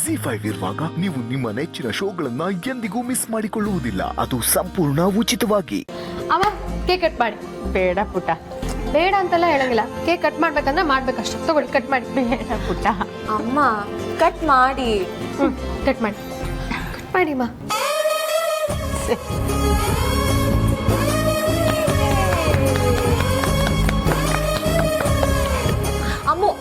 ZEE5 ಇರುವಾಗ ನೀವು ನಿಮ್ಮ ನೆಚ್ಚಿನ ಶೋಗಳನ್ನ ಎಂದಿಗೂ ಮಿಸ್ ಮಾಡಿಕೊಳ್ಳುವುದಿಲ್ಲ. ಅದು ಸಂಪೂರ್ಣ ಉಚಿತವಾಗಿ. ಅಮ್ಮ ಕೇಕ್ ಕಟ್ ಮಾಡಿ. ಬೇಡ ಪುಟ್ಟ. ಬೇಡ ಅಂತೆಲ್ಲ ಹೇಳಂಗಿಲ್ಲ. ಕೇಕ್ ಕಟ್ ಮಾಡ್ಬೇಕಂದ್ರೆ ಮಾಡ್ಬೇಕಷ್ಟೇ. ತಗೊಳ್ಳಿ ಕಟ್ ಮಾಡಿ. ಬೇಡ ಪುಟ್ಟ. ಅಮ್ಮ ಕಟ್ ಮಾಡಿ. ಕಟ್ ಮಾಡಿ. ಕಟ್ ಮಾಡಿ ಅಮ್ಮ. ಅಮ್ಮು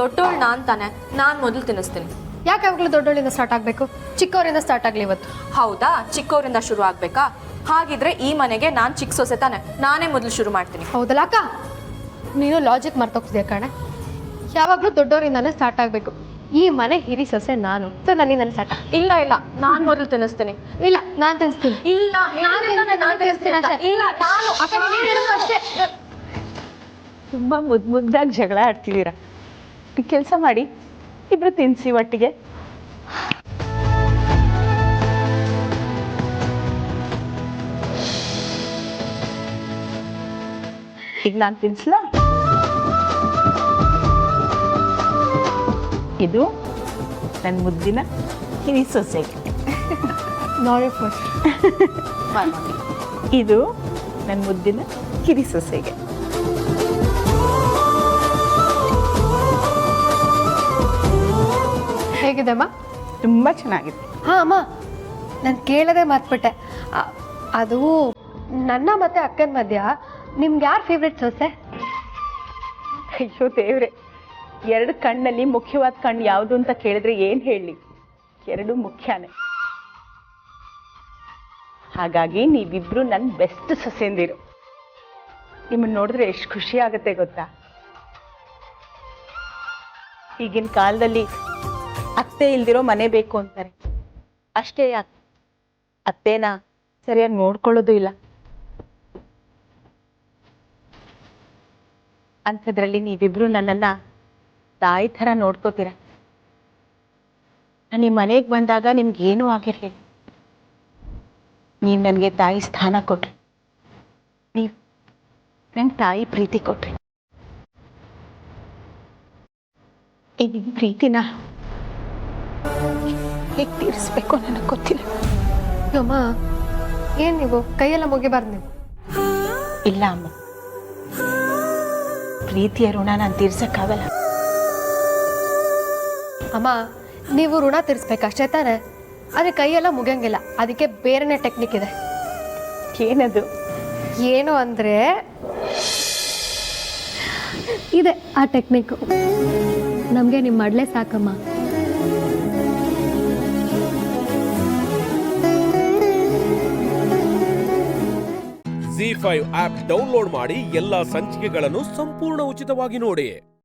ದೊಡ್ಡೋಳು ನಾನ್ ತಾನೆ, ನಾನ್ ಮೊದಲು ತಿನ್ನಿಸ್ತೀನಿ. ಯಾಕೆ ಯಾವಾಗಲೂ ದೊಡ್ಡೋಳಿಂದ ಸ್ಟಾರ್ಟ್ ಆಗಬೇಕು? ಚಿಕ್ಕವರಿಂದ ಸ್ಟಾರ್ಟ್ ಆಗಲಿ ಇವತ್ತು. ಹೌದಾ, ಚಿಕ್ಕವರಿಂದ ಶುರು ಆಗ್ಬೇಕಾ? ಹಾಗಿದ್ರೆ ಈ ಮನೆಗೆ ನಾನ್ ಚಿಕ್ಕ ಸೊಸೆ ತಾನೆ, ನಾನೇ ಮೊದಲು ಶುರು ಮಾಡ್ತೀನಿ. ಹೌದಲ್ಲ ಅಕ್ಕ? ನೀನು ಲಾಜಿಕ್ ಮರ್ತೋಗ್ತಿದ್ಯಾ ಕಣೆ. ಯಾವಾಗಲೂ ದೊಡ್ಡವರಿಂದಾನೇ ಸ್ಟಾರ್ಟ್ ಆಗಬೇಕು. ಈ ಮನೆ ಹಿರಿ ಸೊಸೆ ನಾನು, ಸೊ ನನ್ನಿಂದ ಸ್ಟಾರ್ಟ್. ಇಲ್ಲ ಇಲ್ಲ, ನಾನ್ ಮೊದಲು ತಿನ್ನಿಸ್ತೀನಿ. ಇಲ್ಲ ನಾನು ತಿನ್ನಿಸ್ತೀನಿ. ಇಲ್ಲ ನಾನು ತಿನ್ನಿಸ್ತೀನಿ ಅಷ್ಟೇ. ಇಲ್ಲ ನಾನು ಅಕ್ಕ ನೀನು ಹೇಳೋದು ಅಷ್ಟೇ. ತುಂಬಾ ಮುದ್ದಾಗಿ ಜಗಳ ಆಡ್ತಿದ್ದೀರಾ. ಕೆಲಸ ಮಾಡಿ, ಇಬ್ರು ತಿನ್ಸಿ ಒಟ್ಟಿಗೆ. ಈಗ ನಾನು ತಿನ್ಸ್ಲಾ? ಇದು ನನ್ನ ಮುದ್ದಿನ ಹಿರಿ ಸೊಸೆಗೆ. ನೋಡಿ ಫಸ್ಟ್. ಇದು ನನ್ನ ಮುದ್ದಿನ ಕಿರಿ ಸೊಸೆಗೆ. ಹೇಗಿದೆ ಅಮ್ಮ? ತುಂಬ ಚೆನ್ನಾಗಿದೆ. ಹಾಂ ಅಮ್ಮ, ನಾನು ಕೇಳದೆ ಮರ್ತ್ಬಿಟ್ಟೆ. ಅದು ನನ್ನ ಮತ್ತೆ ಅಕ್ಕನ ಮಧ್ಯ ನಿಮ್ಗೆ ಯಾರು ಫೇವ್ರೆಟ್ ಸೊಸೆ? ಅಯ್ಯೋ ದೇವ್ರೆ, ಎರಡು ಕಣ್ಣಲ್ಲಿ ಮುಖ್ಯವಾದ ಕಣ್ಣು ಯಾವುದು ಅಂತ ಕೇಳಿದ್ರೆ ಏನು ಹೇಳಲಿ? ಎರಡು ಮುಖ್ಯನೇ. ಹಾಗಾಗಿ ನೀವಿಬ್ರು ನನ್ನ ಬೆಸ್ಟ್ ಸೊಸೆಂದಿರು. ನಿಮ್ಮನ್ನು ನೋಡಿದ್ರೆ ಎಷ್ಟು ಖುಷಿ ಆಗುತ್ತೆ ಗೊತ್ತಾ? ಈಗಿನ ಕಾಲದಲ್ಲಿ ಅತ್ತೆ ಇಲ್ದಿರೋ ಮನೆ ಬೇಕು ಅಂತಾರೆ. ಅಷ್ಟೇ ಯಾಕೆ, ಅತ್ತೇನ ಸರಿಯಾಗಿ ನೋಡ್ಕೊಳ್ಳೋದು ಇಲ್ಲ. ಅಂಥದ್ರಲ್ಲಿ ನೀವಿಬ್ರು ನನ್ನನ್ನು ತಾಯಿ ಥರ ನೋಡ್ಕೋತೀರ. ನಾನು ಈ ಮನೆಗೆ ಬಂದಾಗ ನಿಮ್ಗೇನೂ ಆಗಿರಲಿಲ್ಲ. ನೀವು ನನಗೆ ತಾಯಿ ಸ್ಥಾನ ಕೊಟ್ರಿ, ನೀವು ನಂಗೆ ತಾಯಿ ಪ್ರೀತಿ ಕೊಟ್ರಿ. ಈ ನಿಮ್ಮ ಪ್ರೀತಿನ ಹೇಗೆ ತೀರಿಸ್ಬೇಕು ನನಗೆ ಗೊತ್ತಿಲ್ಲ. ಅಮ್ಮ ಏನು ನೀವು ಕೈಯೆಲ್ಲ ಮುಗಿಬಾರ್ದು ನೀವು? ಇಲ್ಲ ಅಮ್ಮ, ಪ್ರೀತಿಯ ಋಣ ನಾನು ತೀರ್ಸಕ್ಕಾಗಲ್ಲ. ಅಮ್ಮ ನೀವು ಋಣ ತೀರಿಸ್ಬೇಕಷ್ಟೇ ತಾನೆ, ಆದರೆ ಕೈಯೆಲ್ಲ ಮುಗಿಯಂಗಿಲ್ಲ. ಅದಕ್ಕೆ ಬೇರೆನೇ ಟೆಕ್ನಿಕ್ ಇದೆ. ಏನದು? ಏನು ಅಂದರೆ ಇದೆ ಆ ಟೆಕ್ನಿಕ್ಕು. ನಮಗೆ ನಿಮ್ಮ ಮಾಡಲೇ ಸಾಕಮ್ಮ. ZEE5 ಆಪ್ ಡೌನ್ಲೋಡ್ ಮಾಡಿ ಎಲ್ಲಾ ಸಂಚಿಕೆಗಳನ್ನು ಸಂಪೂರ್ಣ ಉಚಿತವಾಗಿ ನೋಡಿ.